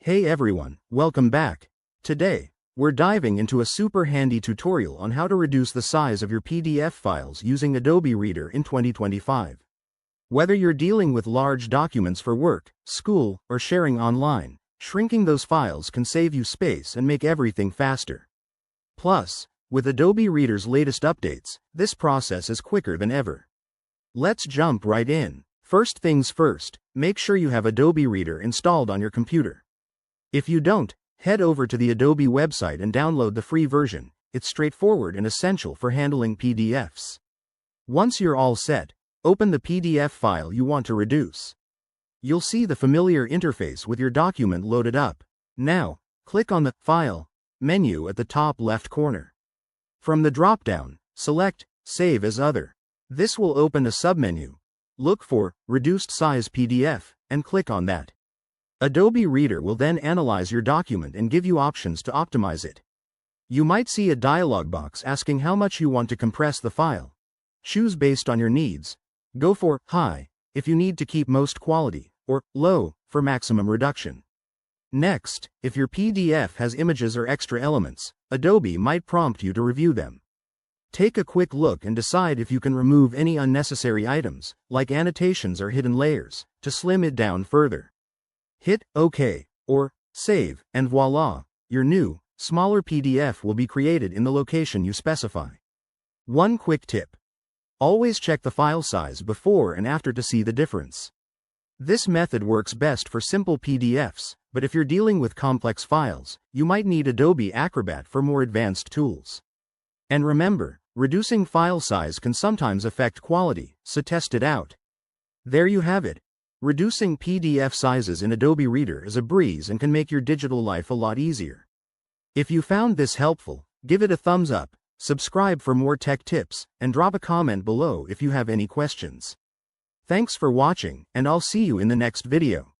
Hey everyone, welcome back. Today, we're diving into a super handy tutorial on how to reduce the size of your PDF files using Adobe Reader in 2025. Whether you're dealing with large documents for work, school, or sharing online, shrinking those files can save you space and make everything faster. Plus, with Adobe Reader's latest updates, this process is quicker than ever. Let's jump right in. First things first, make sure you have Adobe Reader installed on your computer. If you don't, head over to the Adobe website and download the free version. It's straightforward and essential for handling PDFs. Once you're all set, open the PDF file you want to reduce. You'll see the familiar interface with your document loaded up. Now, click on the File menu at the top left corner. From the drop-down, select Save as Other. This will open a submenu. Look for Reduced Size PDF and click on that. Adobe Reader will then analyze your document and give you options to optimize it. You might see a dialog box asking how much you want to compress the file. Choose based on your needs. Go for High if you need to keep most quality, or Low for maximum reduction. Next, if your PDF has images or extra elements, Adobe might prompt you to review them. Take a quick look and decide if you can remove any unnecessary items, like annotations or hidden layers, to slim it down further. Hit OK, or Save, and voila, your new, smaller PDF will be created in the location you specify. One quick tip. Always check the file size before and after to see the difference. This method works best for simple PDFs, but if you're dealing with complex files, you might need Adobe Acrobat for more advanced tools. And remember, reducing file size can sometimes affect quality, so test it out. There you have it. Reducing PDF sizes in Adobe Reader is a breeze and can make your digital life a lot easier. If you found this helpful, give it a thumbs up, subscribe for more tech tips, and drop a comment below if you have any questions. Thanks for watching, and I'll see you in the next video.